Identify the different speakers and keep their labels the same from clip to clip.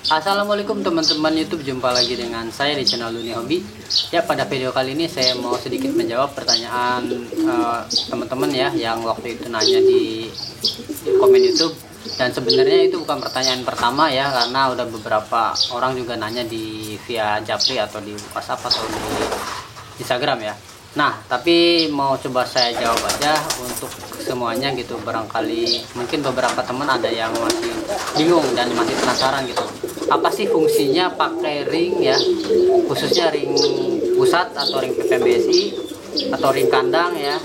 Speaker 1: Assalamualaikum teman-teman YouTube, jumpa lagi dengan saya di channel Dunia Hobi. Ya, pada video kali ini saya mau sedikit menjawab pertanyaan teman-teman ya yang waktu itu nanya di komen YouTube. Dan sebenarnya itu bukan pertanyaan pertama ya, karena udah beberapa orang juga nanya di via Japri atau di WhatsApp atau di Instagram ya. Nah, tapi mau coba saya jawab aja untuk semuanya gitu. Barangkali mungkin beberapa teman ada yang masih bingung dan masih penasaran gitu. Apa sih fungsinya pakai ring ya, khususnya ring pusat atau ring PPMBSI atau ring kandang ya,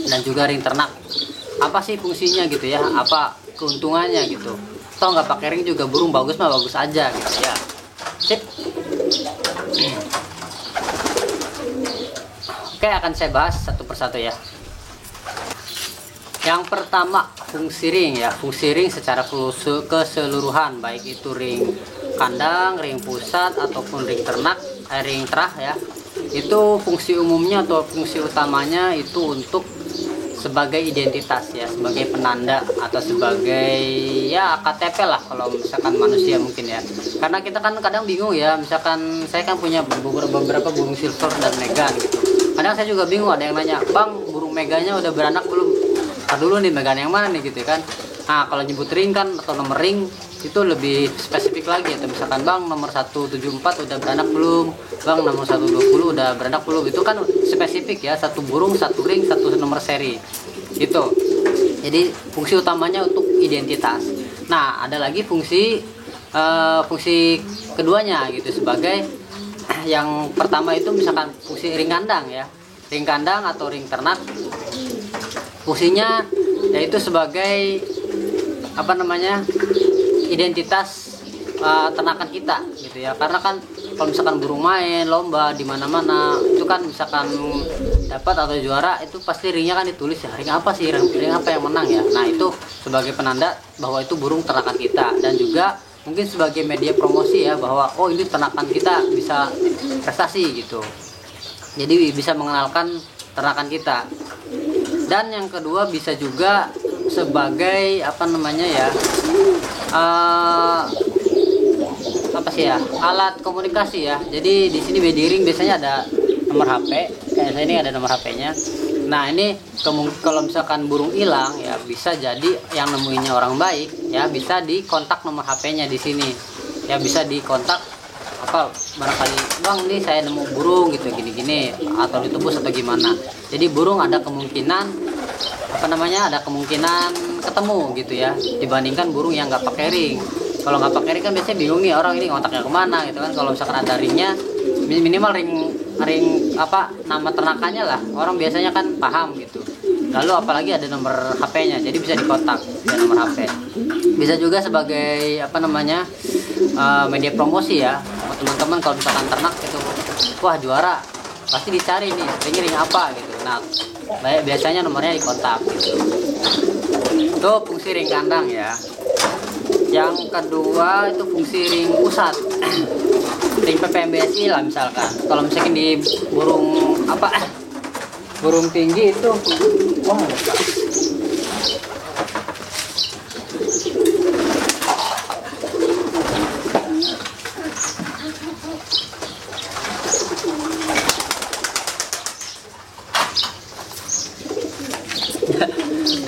Speaker 1: dan juga ring ternak. Apa sih fungsinya gitu ya, apa keuntungannya gitu. Toh nggak pakai ring juga burung bagus mah bagus aja gitu ya. Sip. Oke, akan saya bahas satu persatu ya. Yang pertama, fungsi ring ya. Fungsi ring secara keseluruhan, baik itu ring kandang, ring pusat ataupun ring ternak, ring terah ya. Itu fungsi umumnya atau fungsi utamanya itu untuk sebagai identitas ya, sebagai penanda atau sebagai ya KTP lah kalau misalkan manusia mungkin ya. Karena kita kan kadang bingung ya, misalkan saya kan punya beberapa burung silver dan megan gitu. Kadang saya juga bingung, ada yang nanya, "Bang, burung meganya udah beranak belum?" Dulu nih megan yang mana nih gitu kan. Nah, kalau nyebut ring kan atau nomor ring itu lebih spesifik lagi atau misalkan, "Bang, nomor 174 udah beranak belum? Bang, nomor 120 udah beranak belum?" Itu kan spesifik ya, satu burung, satu ring, satu nomor seri gitu. Jadi fungsi utamanya untuk identitas. Nah, ada lagi fungsi keduanya gitu, sebagai yang pertama itu misalkan fungsi ring kandang ya, ring kandang atau ring ternak. Fungsinya yaitu sebagai apa namanya, identitas ternakan kita gitu ya. Karena kan kalau misalkan burung main lomba di mana-mana itu kan misalkan dapat atau juara, itu pasti ringnya kan ditulis ya, ring apa sih, ring apa yang menang ya. Nah, itu sebagai penanda bahwa itu burung ternakan kita, dan juga mungkin sebagai media promosi ya, bahwa oh ini ternakan kita bisa prestasi gitu. Jadi bisa mengenalkan ternakan kita. Dan yang kedua bisa juga sebagai apa namanya ya, apa sih ya, alat komunikasi ya. Jadi di sini wedding biasanya ada nomor HP, kayak saya ini ada nomor HP-nya. Nah, ini kalau misalkan burung hilang ya, bisa jadi yang nemuinnya orang baik ya, bisa dikontak nomor HP-nya di sini ya, bisa dikontak apa, barangkali, "Bang, nih saya nemu burung gitu gini-gini atau ditebus atau gimana." Jadi burung ada kemungkinan apa namanya, ada kemungkinan ketemu gitu ya, dibandingkan burung yang nggak pakai ring. Kalau nggak pakai ring kan biasanya bingung nih orang, ini kontaknya kemana gitu kan. Kalau misalkan ada ringnya, minimal ring apa, nama ternakannya lah, orang biasanya kan paham gitu. Lalu apalagi ada nomor HP-nya, jadi bisa dikontak ya, nomor HP. Bisa juga sebagai apa namanya, media promosi ya, teman-teman. Kalau misalkan ternak itu, wah juara, pasti dicari nih ring apa gitu. Nah, biasanya nomornya dikontak gitu. Itu fungsi ring kandang ya. Yang kedua itu fungsi ring pusat. Ring PPMBSI lah misalkan. Kalau misalkan di burung apa, burung tinggi itu, wah,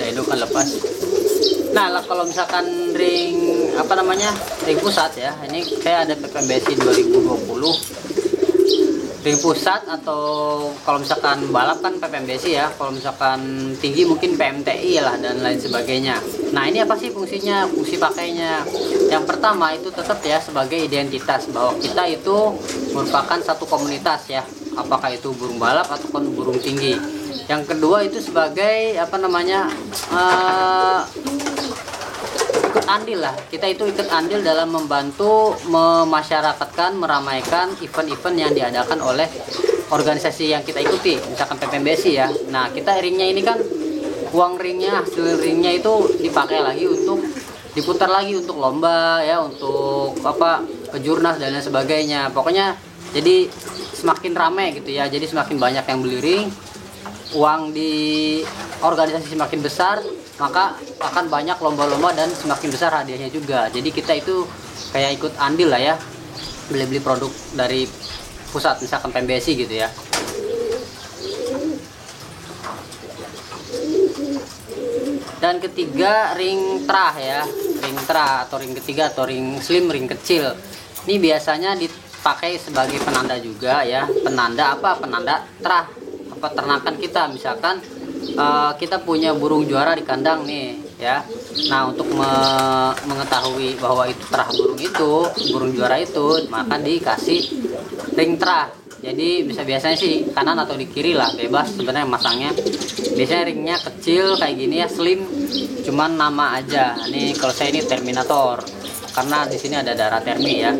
Speaker 1: indukan lepas. Nah, kalau misalkan ring apa namanya, ring pusat ya, ini saya ada PPMBSI 2020 ring pusat, atau kalau misalkan balap kan PPMBSI ya, kalau misalkan tinggi mungkin PMTI lah dan lain sebagainya. Nah, ini apa sih fungsinya, fungsi pakainya? Yang pertama itu tetap ya sebagai identitas bahwa kita itu merupakan satu komunitas ya, apakah itu burung balap ataupun burung tinggi. Yang kedua itu sebagai apa namanya, ikut andil lah, kita itu ikut andil dalam membantu memasyarakatkan, meramaikan event-event yang diadakan oleh organisasi yang kita ikuti, misalkan PPMBSI ya. Nah, kita ringnya ini kan, uang ringnya, hasil ringnya itu dipakai lagi untuk diputar lagi untuk lomba ya, untuk apa, kejurnas dan lain sebagainya. Pokoknya jadi semakin ramai gitu ya, jadi semakin banyak yang beli ring, uang di organisasi semakin besar, maka akan banyak lomba-lomba dan semakin besar hadiahnya juga. Jadi kita itu kayak ikut andil lah ya, beli-beli produk dari pusat, misalkan PMBSI gitu ya. Dan ketiga, ring trah ya, ring trah atau ring ketiga atau ring slim, ring kecil. Ini biasanya dipakai sebagai penanda juga ya. Penanda apa? Penanda trah apa ternakan kita. Misalkan kita punya burung juara di kandang nih ya. Nah, untuk mengetahui bahwa itu trah burung itu, burung juara itu, maka dikasih ring trah. Jadi biasanya sih kanan atau di kiri lah, bebas sebenarnya masangnya. Biasanya ringnya kecil kayak gini ya, slim, cuman nama aja. Ini kalau saya ini Terminator karena di sini ada darah Termi ya.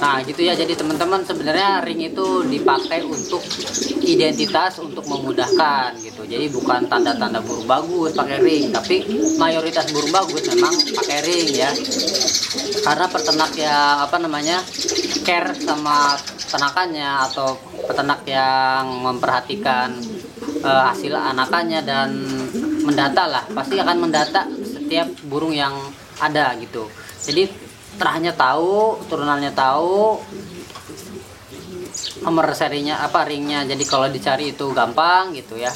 Speaker 1: Nah gitu ya, jadi teman-teman sebenarnya ring itu dipakai untuk identitas, untuk memudahkan gitu. Jadi bukan tanda-tanda burung bagus pakai ring, tapi mayoritas burung bagus memang pakai ring ya. Karena peternak yang apa namanya care sama peternakannya, atau peternak yang memperhatikan hasil anakannya dan mendata lah, pasti akan mendata setiap burung yang ada gitu. Jadi terahnya tahu, turunannya tahu, nomor serinya apa, ringnya, jadi kalau dicari itu gampang gitu ya.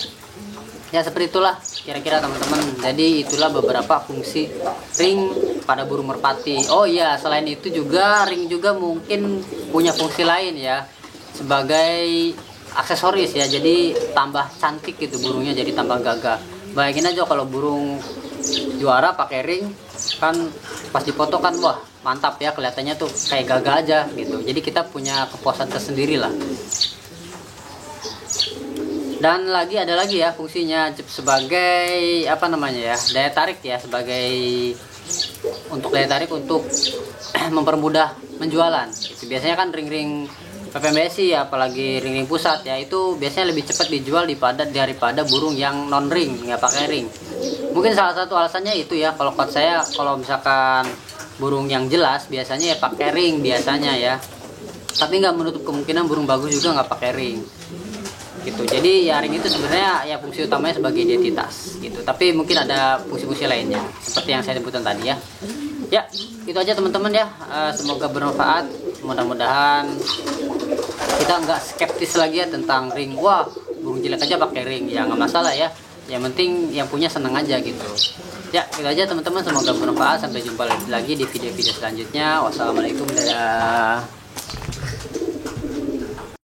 Speaker 1: Ya seperti itulah kira-kira teman-teman. Jadi itulah beberapa fungsi ring pada burung merpati. Oh iya, selain itu juga ring juga mungkin punya fungsi lain ya, sebagai aksesoris ya. Jadi tambah cantik gitu burungnya, jadi tambah gagah. Bayangin aja kalau burung juara pakai ring, kan pas dipoto kan wah mantap ya, kelihatannya tuh kayak gagah aja gitu. Jadi kita punya kepuasan tersendiri lah. Dan ada lagi ya fungsinya sebagai apa namanya ya, daya tarik ya, sebagai untuk daya tarik untuk mempermudah penjualan gitu. Biasanya kan ring-ring PPMBSI ya, apalagi ring-ring pusat ya, itu biasanya lebih cepat dijual daripada burung yang non ring, nggak pakai ring. Mungkin salah satu alasannya itu ya. Kalau saya, kalau misalkan burung yang jelas biasanya ya pakai ring biasanya ya, tapi nggak menutup kemungkinan burung bagus juga nggak pakai ring gitu. Jadi ya ring itu sebenarnya ya fungsi utamanya sebagai identitas gitu, tapi mungkin ada fungsi-fungsi lainnya seperti yang saya sebutkan tadi ya. Ya itu aja teman-teman ya. Semoga bermanfaat. Mudah-mudahan kita nggak skeptis lagi ya tentang ring. Wah burung jelek aja pakai ring, ya nggak masalah ya, yang penting yang punya seneng aja gitu. Ya itu aja teman-teman, semoga bermanfaat. Sampai jumpa lagi di video-video selanjutnya. Wassalamualaikum, dadah.